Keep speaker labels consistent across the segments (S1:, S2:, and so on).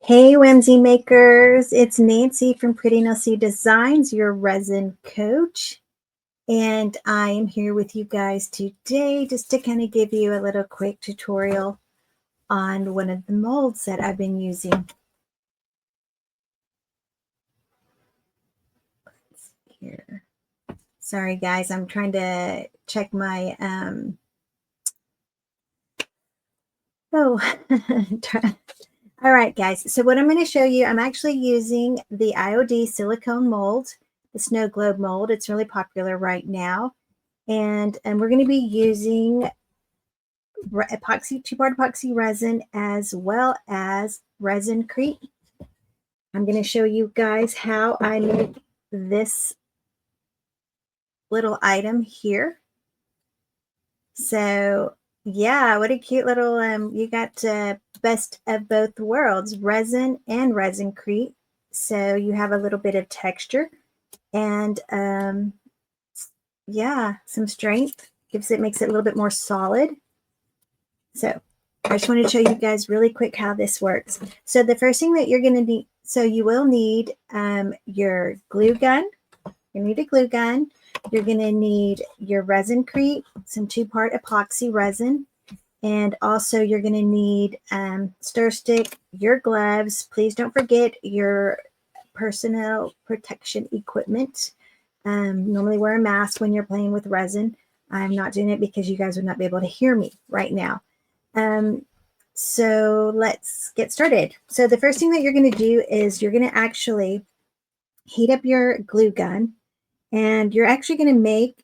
S1: Hey, Whimsy makers, it's Nancy from Pretty Nancy Designs, your resin coach. And I am here with you guys today just to kind of give you a little quick tutorial on one of the molds that I've been using. Let's see here. Sorry guys, I'm trying to check my all right, guys. So what I'm going to show you, I'm actually using the IOD Silicone Mold, the SnowGlobe mold. It's really popular right now. And we're going to be using epoxy, two-part epoxy resin, as well as Resincrete. I'm going to show you guys how I make this little item here. So yeah, what a cute little, you got best of both worlds, resin and Resincrete. So you have a little bit of texture and yeah, some strength. Makes it a little bit more solid. So I just want to show you guys really quick how this works. So the first thing that you're going to need, so you will need your glue gun. You need a glue gun. You're going to need your Resincrete, some two-part epoxy resin, and also you're going to need stir stick, your gloves. Please don't forget your personal protection equipment. Normally wear a mask when you're playing with resin. I'm not doing it because you guys would not be able to hear me right now. So let's get started. So the first thing that you're going to do is you're going to actually heat up your glue gun, and you're actually going to make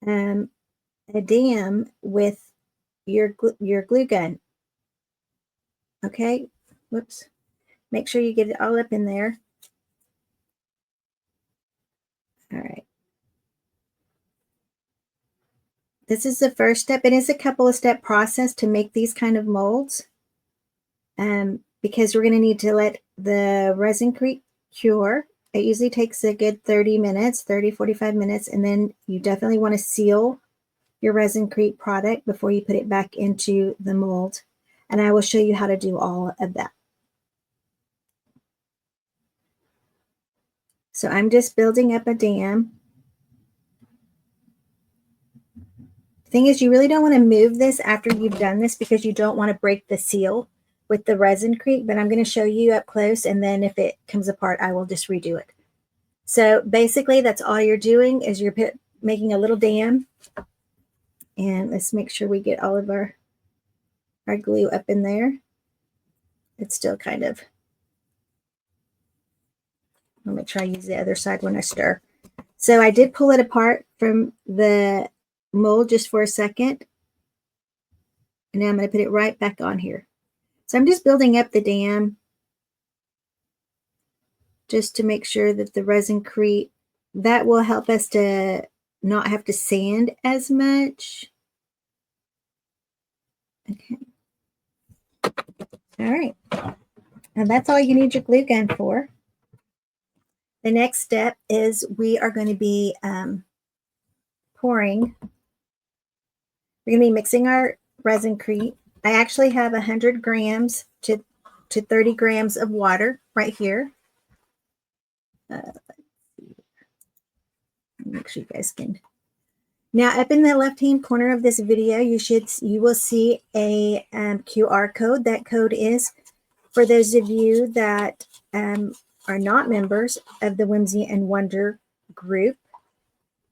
S1: a dam with your glue gun. Okay, whoops. Make sure you get it all up in there. All right. This is the first step. It is a couple of step process to make these kind of molds. Because we're going to need to let the Resincrete cure. It usually takes a good 30 minutes, 45 minutes, and then you definitely want to seal your Resincrete product before you put it back into the mold. And I will show you how to do all of that. So I'm just building up a dam. The thing is, you really don't want to move this after you've done this because you don't want to break the seal with the Resincrete, but I'm going to show you up close, and then if it comes apart, I will just redo it. So basically, that's all you're doing is you're making a little dam. And let's make sure we get all of our glue up in there. It's still kind of, I'll make sure I use the other side when I stir. So I did pull it apart from the mold just for a second. And now I'm going to put it right back on here. So I'm just building up the dam just to make sure that the Resincrete, that will help us to not have to sand as much. Okay. All right. And that's all you need your glue gun for. The next step is we are going to be pouring. We're going to be mixing our Resincrete. I actually have 100 grams to 30 grams of water right here. Let's see. Make sure you guys can. Now, up in the left-hand corner of this video, you will see a QR code. That code is for those of you that are not members of the Whimsy and Wonder group.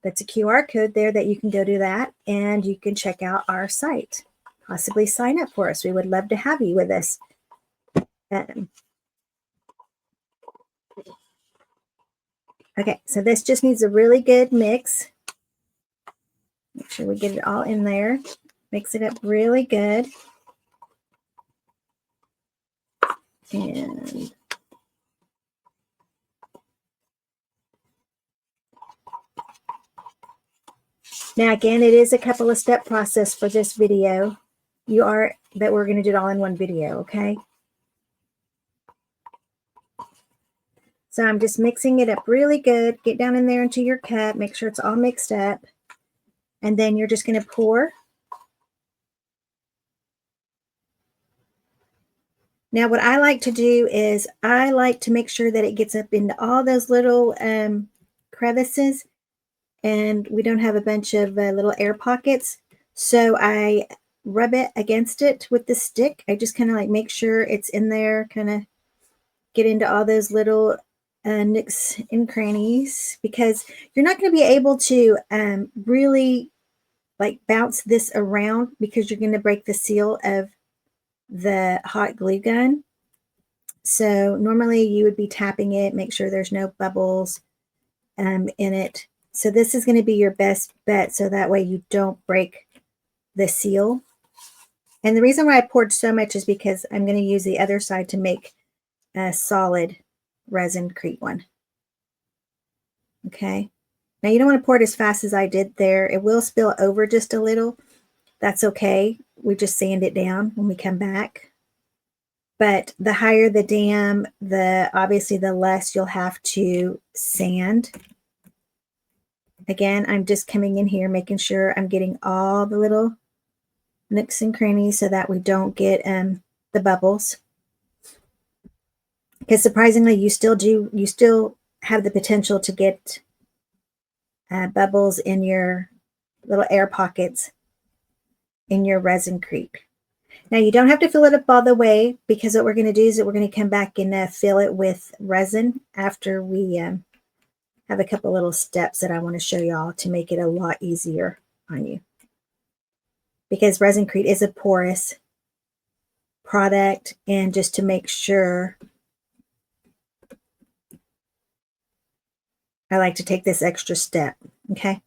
S1: That's a QR code there that you can go to that, and you can check out our site. Possibly sign up for us. We would love to have you with us. Okay, so this just needs a really good mix. Make sure we get it all in there. Mix it up really good. And now again, it is a couple of step process for this video. We're going to do it all in one video, okay? So I'm just mixing it up really good. Get down in there into your cup. Make sure it's all mixed up. And then you're just going to pour. Now, what I like to do is I like to make sure that it gets up into all those little crevices, and we don't have a bunch of little air pockets. So I rub it against it with the stick. I just kind of like make sure it's in there, kind of get into all those little nooks and crannies, because you're not going to be able to really like bounce this around, because you're going to break the seal of the hot glue gun. So normally you would be tapping it, make sure there's no bubbles in it. So this is going to be your best bet, so that way you don't break the seal. And the reason why I poured so much is because I'm going to use the other side to make a solid Resincrete one. Okay. Now you don't want to pour it as fast as I did there. It will spill over just a little. That's okay. We just sand it down when we come back. But the higher the dam, obviously the less you'll have to sand. Again, I'm just coming in here, making sure I'm getting all the little nooks and crannies so that we don't get the bubbles. Because surprisingly, you still have the potential to get bubbles in your little air pockets in your Resincrete. Now you don't have to fill it up all the way, because what we're going to do is that we're going to come back and fill it with resin after we have a couple little steps that I want to show y'all to make it a lot easier on you. Because Resincrete is a porous product, and just to make sure, I like to take this extra step. Okay,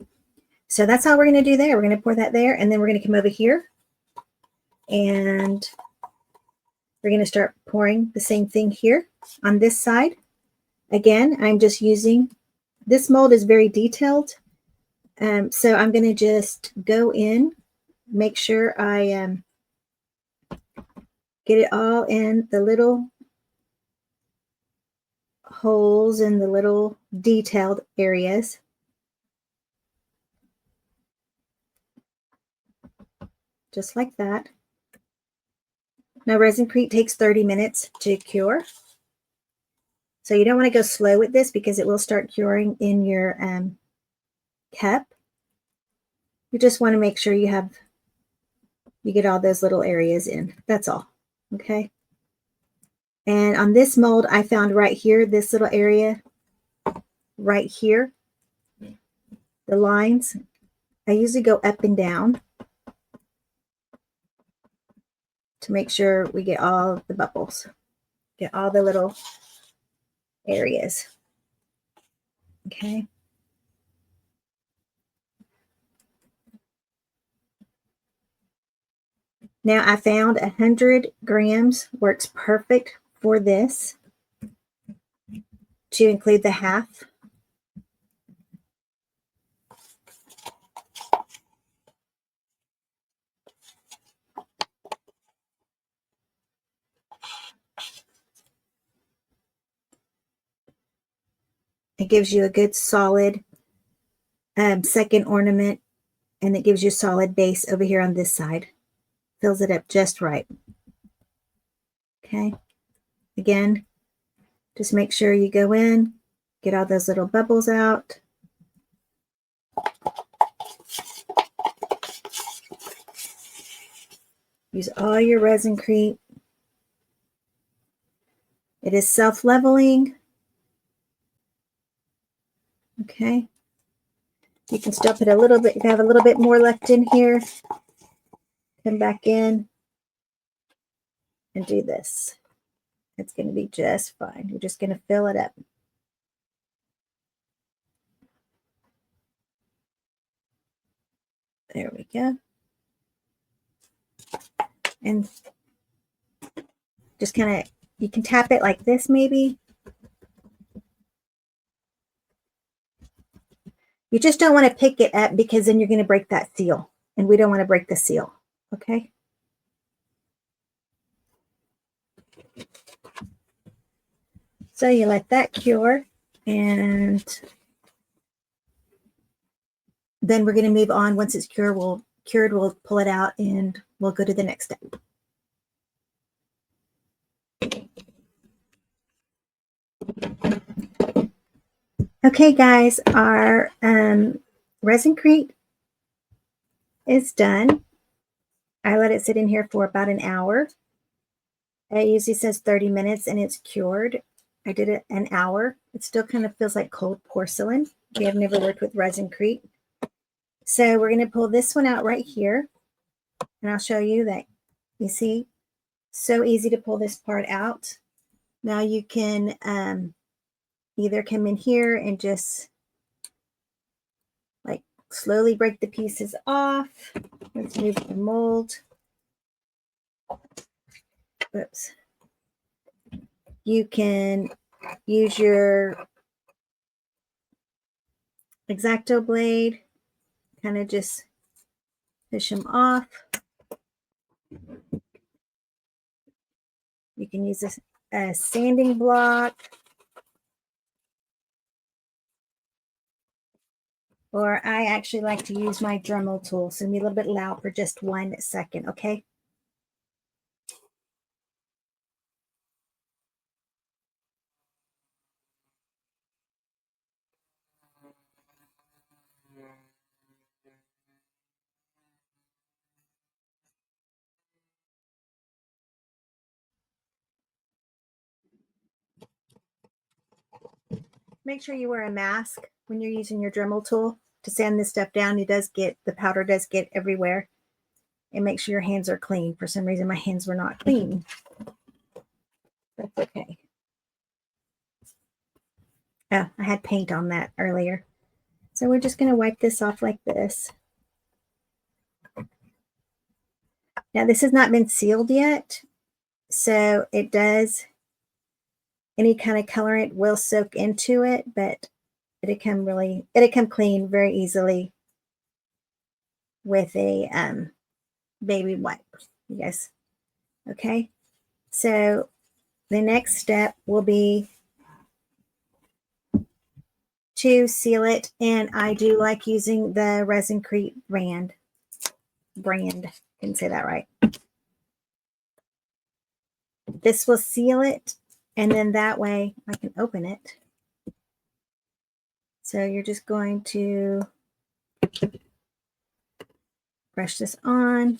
S1: so that's all we're going to do there. We're going to pour that there, and then we're going to come over here and we're going to start pouring the same thing here on this side. Again, I'm just using, this mold is very detailed. So I'm going to just go in, make sure I get it all in the little holes and the little detailed areas. Just like that. Now Resincrete takes 30 minutes to cure. So you don't want to go slow with this, because it will start curing in your cup. You just want to make sure you get all those little areas in. That's all. Okay. And on this mold, I found right here, this little area right here, the lines, I usually go up and down to make sure we get all the bubbles, get all the little areas. Okay. Now I found 100 grams works perfect for this, to include the half. It gives you a good solid second ornament, and it gives you a solid base over here on this side. Fills it up just right. Okay. Again, just make sure you go in, get all those little bubbles out. Use all your Resincrete. It is self-leveling. Okay. You can still put a little bit, you can have a little bit more left in here. Come back in and do this. It's going to be just fine. You're just going to fill it up. There we go. And just kind of, you can tap it like this maybe. You just don't want to pick it up, because then you're going to break that seal. And we don't want to break the seal. Okay. So you let that cure, and then we're going to move on. Once it's cured, we'll pull it out and we'll go to the next step. Okay, guys, our Resincrete is done. I let it sit in here for about an hour. It usually says 30 minutes and it's cured. I did it an hour. It still kind of feels like cold porcelain. We have never worked with Resincrete. So we're going to pull this one out right here. And I'll show you that. You see, so easy to pull this part out. Now you can either come in here and just like slowly break the pieces off. Let's move the mold. Oops. You can use your X-Acto blade, kind of just push them off. You can use a sanding block, or I actually like to use my Dremel tool. So be a little bit loud for just 1 second, okay? Make sure you wear a mask when you're using your Dremel tool to sand this stuff down. The powder does get everywhere. And make sure your hands are clean. For some reason, my hands were not clean. That's okay. Oh, I had paint on that earlier. So we're just going to wipe this off like this. Now, this has not been sealed yet. So it does, any kind of colorant will soak into it, but it'll come clean very easily with a baby wipe, you guys. Okay. So the next step will be to seal it. And I do like using the Resincrete brand. Can say that right. This will seal it. And then that way I can open it. So you're just going to brush this on.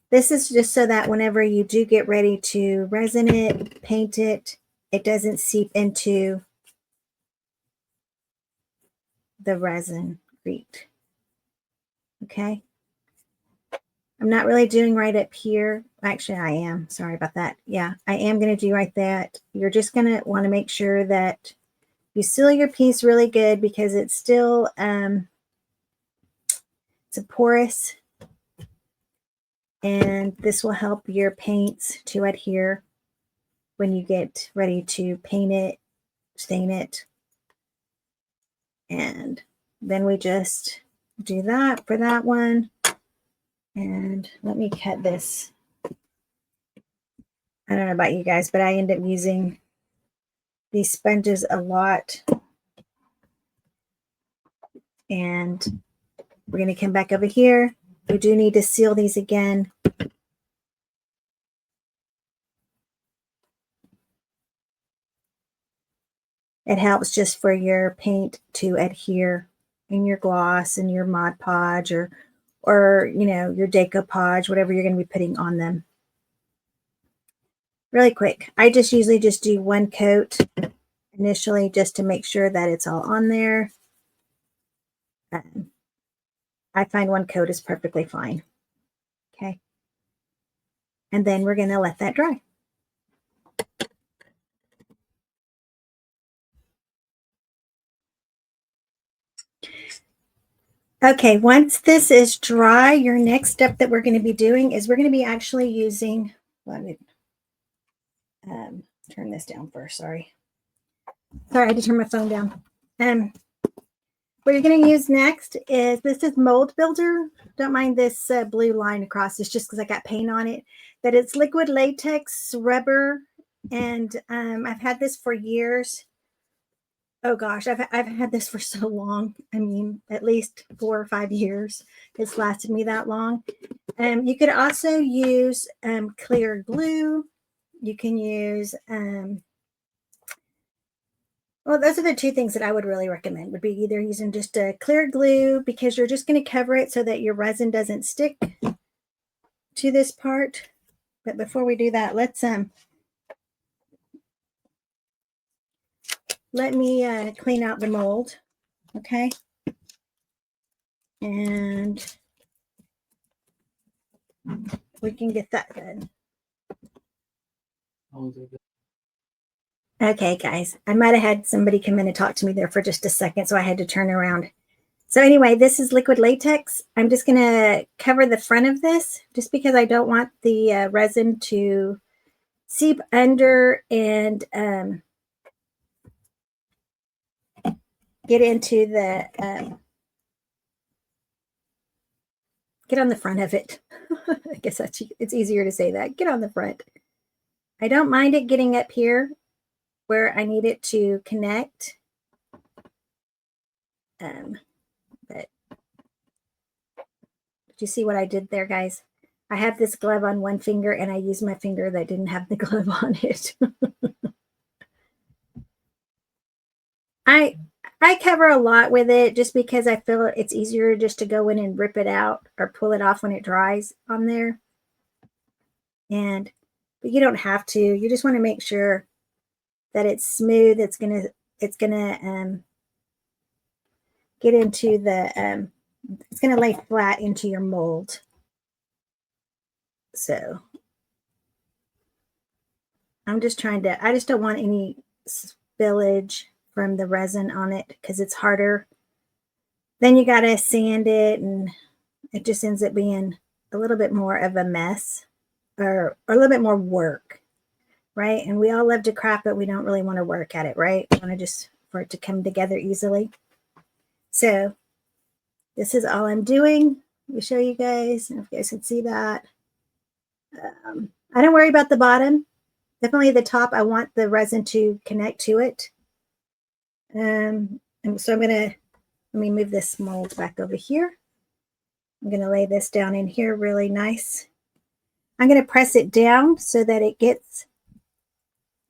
S1: This is just so that whenever you do get ready to resin it, paint it, it doesn't seep into the Resincrete. Okay. I'm not really doing right up here. Actually, I am. Sorry about that. Yeah, I am going to do right that. You're just going to want to make sure that you seal your piece really good because it's still it's a porous, and this will help your paints to adhere when you get ready to paint it, stain it. And then we just do that for that one. And let me cut this. I don't know about you guys, but I end up using these sponges a lot. And we're going to come back over here. We do need to seal these again. It helps just for your paint to adhere in your gloss and your Mod Podge or you know, your decoupage, whatever you're going to be putting on them. Really quick. I just usually just do 1 coat initially just to make sure that it's all on there. I find 1 coat is perfectly fine. Okay. And then we're going to let that dry. Okay, once this is dry, your next step that we're going to be doing is we're going to be actually using, let me turn this down first, sorry. Sorry, I had to turn my phone down. What you're going to use next is, this is Mold Builder. Don't mind this blue line across. It's just because I got paint on it. But it's liquid latex rubber. And I've had this for years. Oh gosh, I've had this for so long. I mean, at least 4 or 5 years. It's lasted me that long. You could also use clear glue. You can use, well, those are the two things that I would really recommend, would be either using just a clear glue, because you're just going to cover it so that your resin doesn't stick to this part. But before we do that, let me clean out the mold, okay? And we can get that done. Okay, guys, I might have had somebody come in and talk to me there for just a second, so I had to turn around. So anyway, this is liquid latex. I'm just going to cover the front of this just because I don't want the resin to seep under and get into the, get on the front of it. I guess it's easier to say that. Get on the front. I don't mind it getting up here where I need it to connect. But did you see what I did there, guys? I have this glove on one finger and I used my finger that didn't have the glove on it. I cover a lot with it just because I feel it's easier just to go in and rip it out or pull it off when it dries on there. But you don't have to. You just want to make sure that it's smooth. It's gonna get into the it's gonna lay flat into your mold. So I'm just trying to, I just don't want any spillage from the resin on it because it's harder. Then you got to sand it and it just ends up being a little bit more of a mess or a little bit more work, right? And we all love to craft, but we don't really want to work at it, right? We want to just for it to come together easily. So this is all I'm doing. Let me show you guys, if you guys can see that. I don't worry about the bottom. Definitely the top, I want the resin to connect to it. And so I'm gonna, let me move this mold back over here. I'm gonna lay this down in here really nice. I'm gonna press it down so that it gets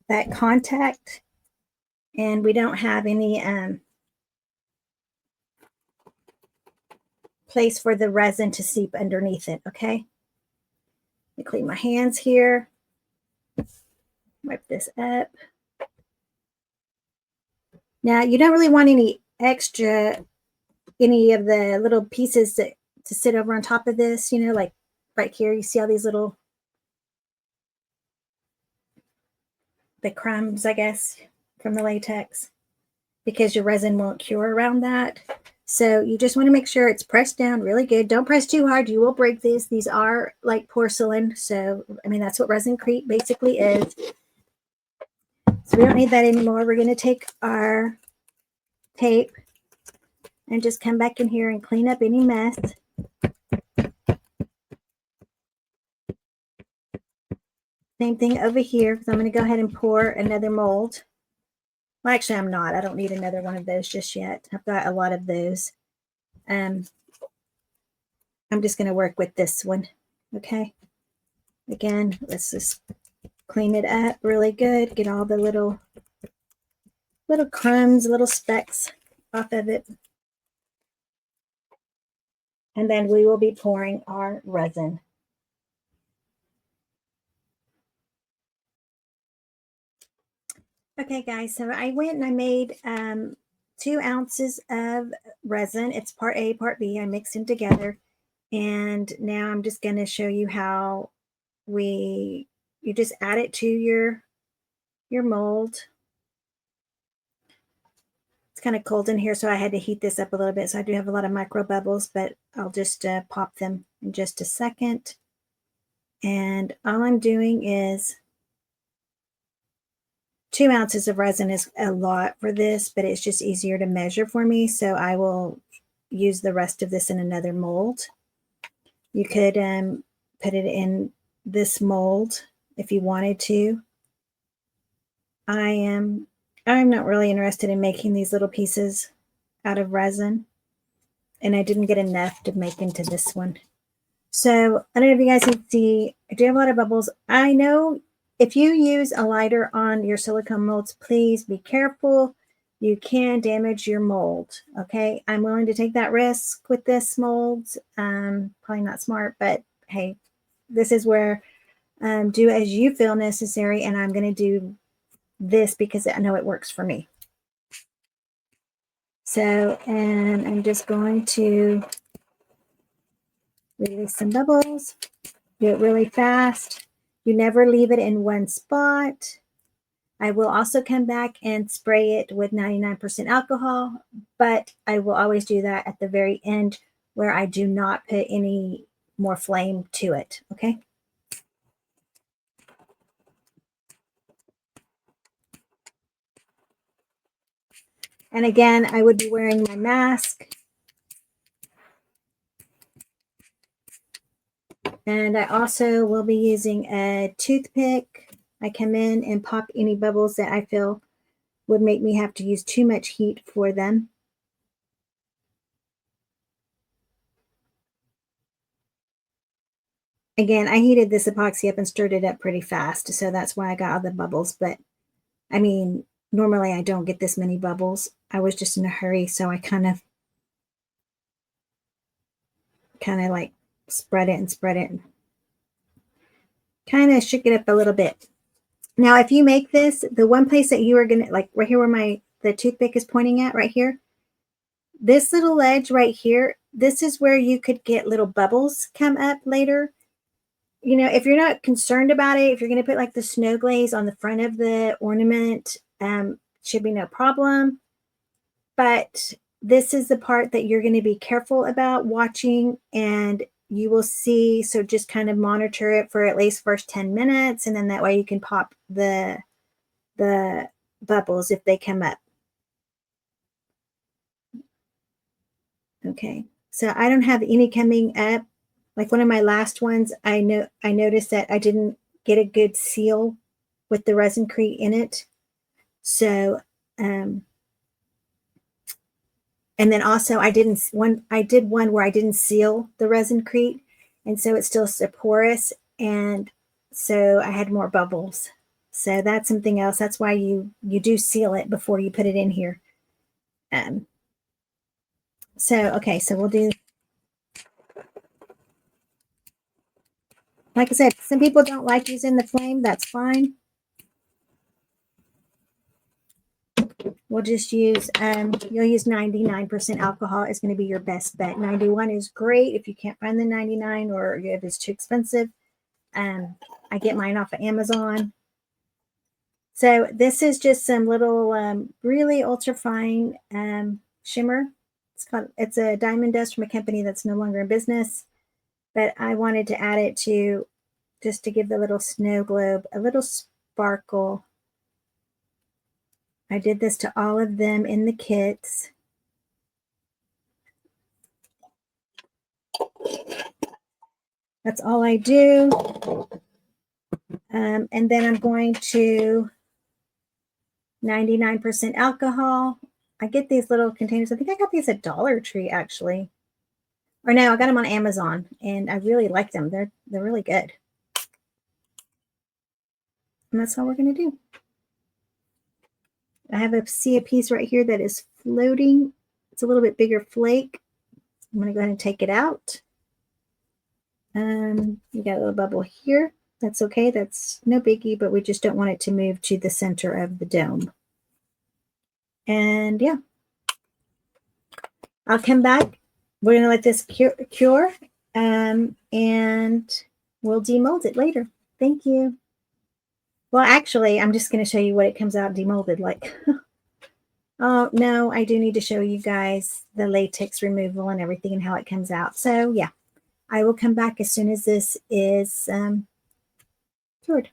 S1: that contact and we don't have any place for the resin to seep underneath it, okay? Let me clean my hands here. Wipe this up. Now, you don't really want any extra, any of the little pieces to sit over on top of this, you know, like right here, you see all these little, the crumbs, I guess, from the latex, because your resin won't cure around that. So you just want to make sure it's pressed down really good. Don't press too hard. You will break these. These are like porcelain. So, I mean, that's what Resincrete basically is. So we don't need that anymore. We're going to take our tape and just come back in here and clean up any mess. Same thing over here. So I'm going to go ahead and pour another mold. Well, actually, I'm not. I don't need another one of those just yet. I've got a lot of those. I'm just going to work with this one. Okay. Again, let's just clean it up really good. Get all the little crumbs, little specks off of it. And then we will be pouring our resin. Okay, guys, so I went and I made 2 ounces of resin. It's part A, part B. I mixed them together. And now I'm just going to show you how you just add it to your mold. It's kind of cold in here, so I had to heat this up a little bit. So I do have a lot of micro bubbles, but I'll just pop them in just a second. And all I'm doing is 2 ounces of resin is a lot for this, but it's just easier to measure for me. So I will use the rest of this in another mold. You could put it in this mold if you wanted to. I'm not really interested in making these little pieces out of resin, and I didn't get enough to make into this one. So I don't know if you guys can see, I do have a lot of bubbles. I know if you use a lighter on your silicone molds, please be careful. You can damage your mold. Okay, I'm willing to take that risk with this mold. Probably not smart, but hey, this is where do as you feel necessary, and I'm going to do this because I know it works for me. So, and I'm just going to release some bubbles. Do it really fast. You never leave it in one spot. I will also come back and spray it with 99% alcohol, but I will always do that at the very end where I do not put any more flame to it, okay? And again, I would be wearing my mask. And I also will be using a toothpick. I come in and pop any bubbles that I feel would make me have to use too much heat for them. Again, I heated this epoxy up and stirred it up pretty fast, so that's why I got all the bubbles. But I mean, normally I don't get this many bubbles. I was just in a hurry, so I kind of like spread it and kind of shook it up a little bit. Now, if you make this, the one place that you are going to, like right here where the toothpick is pointing at right here, this little ledge right here, this is where you could get little bubbles come up later. You know, if you're not concerned about it, if you're going to put like the snow glaze on the front of the ornament, should be no problem. But this is the part that you're going to be careful about watching, and you will see. So just kind of monitor it for at least first 10 minutes, and then that way you can pop the bubbles if they come up. Okay, so I don't have any coming up. Like one of my last ones, I noticed that I didn't get a good seal with the Resincrete in it. So, and then also I did one where I didn't seal the Resincrete, and so it's still porous, and so I had more bubbles. So that's something else. That's why you do seal it before you put it in here. So okay, so we'll do. Like I said, some people don't like using the flame. That's fine. We'll just use, you'll use 99% alcohol is going to be your best bet. 91 is great if you can't find the 99 or if it's too expensive. I get mine off of Amazon. So this is just some little really ultra fine shimmer. It's a diamond dust from a company that's no longer in business, but I wanted to add it to just to give the little snow globe a little sparkle. I did this to all of them in the kits. That's all I do. And then I'm going to 99% alcohol. I get these little containers. I think I got these at Dollar Tree, actually. Or no, I got them on Amazon, and I really like them. They're really good. And that's all we're going to do. I have see a piece right here that is floating. It's a little bit bigger flake. I'm going to go ahead and take it out. You got a little bubble here. That's okay. That's no biggie, but we just don't want it to move to the center of the dome. And yeah, I'll come back. We're going to let this cure and we'll demold it later. Thank you. Well, actually, I'm just going to show you what it comes out demolded like. Oh, no, I do need to show you guys the latex removal and everything and how it comes out. So, yeah, I will come back as soon as this is cured.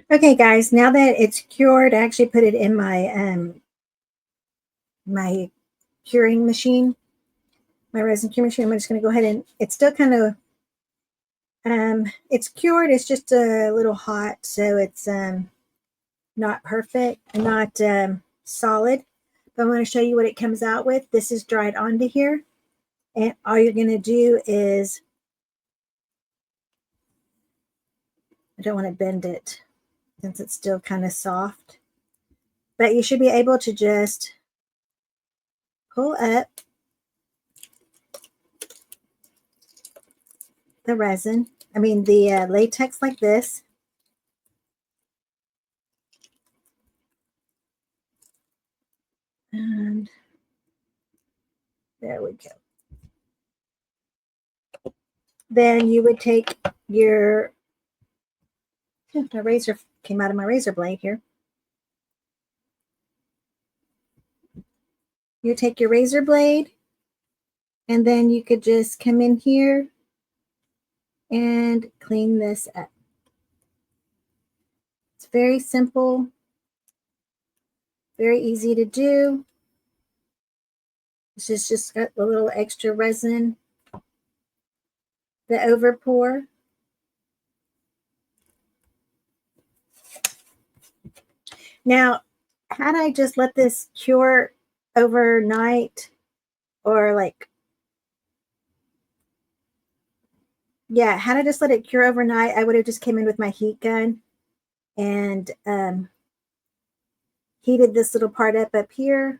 S1: Okay, guys, now that it's cured, I actually put it in my my curing machine, my resin curing machine. I'm just going to go ahead and it's still kind of it's cured. It's just a little hot, so it's not perfect and not solid. But I'm going to show you what it comes out with. This is dried onto here, and all you're going to do is I don't want to bend it since it's still kind of soft. But you should be able to just pull up the resin, the latex like this. And there we go. Then you would take your, my razor came out of my razor blade here. You take your razor blade, and then you could just come in here and clean this up. It's very simple, very easy to do. This is just got a little extra resin, the overpour. Now, had I just let this cure overnight, or had I just let it cure overnight, I would have just came in with my heat gun and heated this little part up here,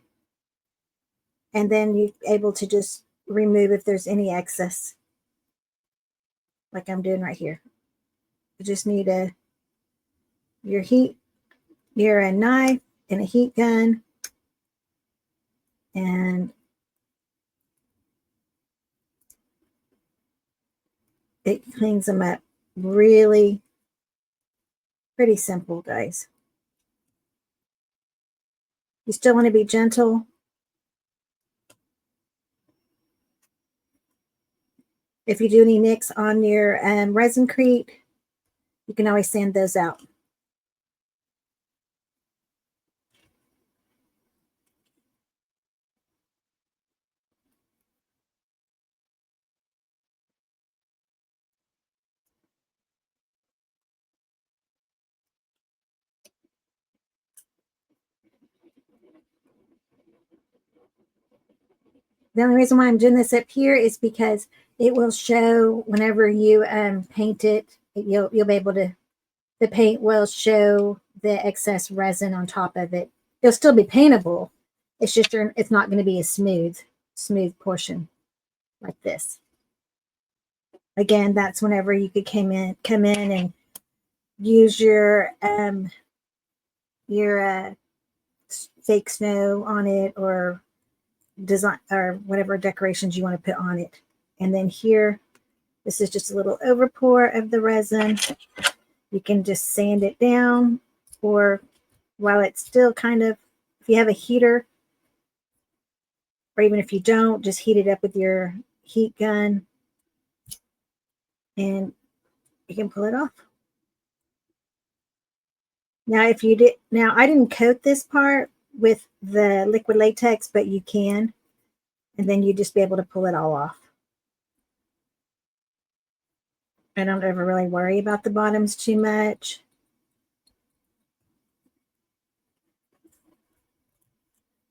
S1: and then you're able to just remove if there's any excess, like I'm doing right here. You just need your knife and a heat gun, and it cleans them up. Really pretty simple, guys. You still want to be gentle. If you do any nicks on your Resincrete, you can always sand those out. The only reason why I'm doing this up here is because it will show whenever you paint it. You'll be able to, the paint will show the excess resin on top of it. It'll still be paintable. It's just it's not going to be a smooth portion like this. Again, that's whenever you could come in and use your fake snow on it, or design, or whatever decorations you want to put on it. And then here, this is just a little overpour of the resin. You can just sand it down, or while it's still kind of, if you have a heater, or even if you don't, just heat it up with your heat gun and you can pull it off. Now, if you did, now I didn't coat this part with the liquid latex, but you can, and then you just be able to pull it all off. I don't ever really worry about the bottoms too much.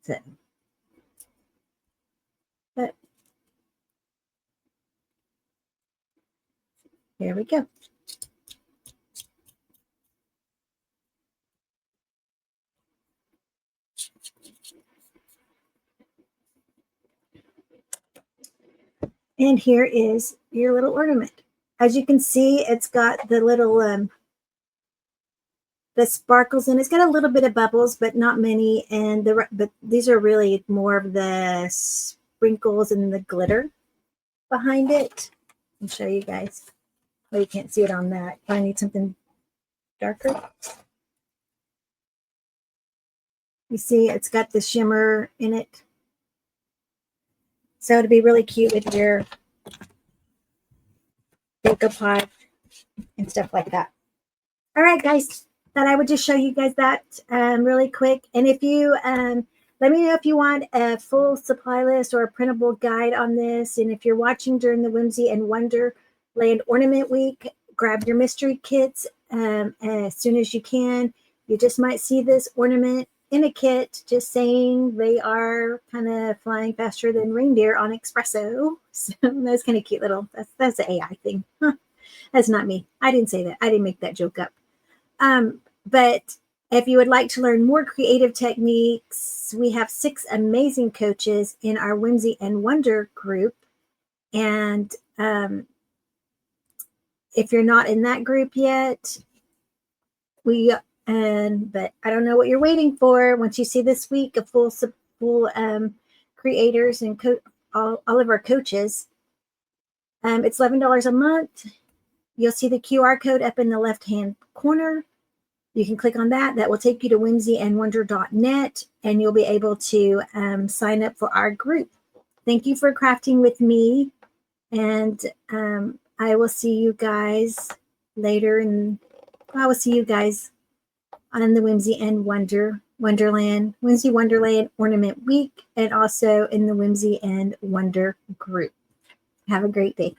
S1: So, but here we go. And here is your little ornament. As you can see, it's got the little the sparkles, and it's got a little bit of bubbles, but not many. And but these are really more of the sprinkles and the glitter behind it. I'll show you guys. Well, you can't see it on that. I need something darker. You see, it's got the shimmer in it. So it'd be really cute with your Decor and stuff like that. All right, guys, thought I would just show you guys that really quick. And if you let me know if you want a full supply list or a printable guide on this. And if you're watching during the Whimsy and Wonderland Ornament Week, grab your mystery kits as soon as you can. You just might see this ornament in a kit, just saying they are kind of flying faster than reindeer on espresso. So that's kind of cute little, that's the AI thing. Huh. That's not me. I didn't say that. I didn't make that joke up. But if you would like to learn more creative techniques, we have 6 amazing coaches in our Whimsy and Wonder group. And if you're not in that group yet, but I don't know what you're waiting for. Once you see this week of full creators and all of our coaches, it's $11 a month. You'll see the QR code up in the left-hand corner. You can click on that. That will take you to whimsyandwonder.net, and you'll be able to sign up for our group. Thank you for crafting with me, and I will see you guys later, and I will see you guys on the Whimsy Wonderland Ornament Week, and also in the Whimsy and Wonder group. Have a great day.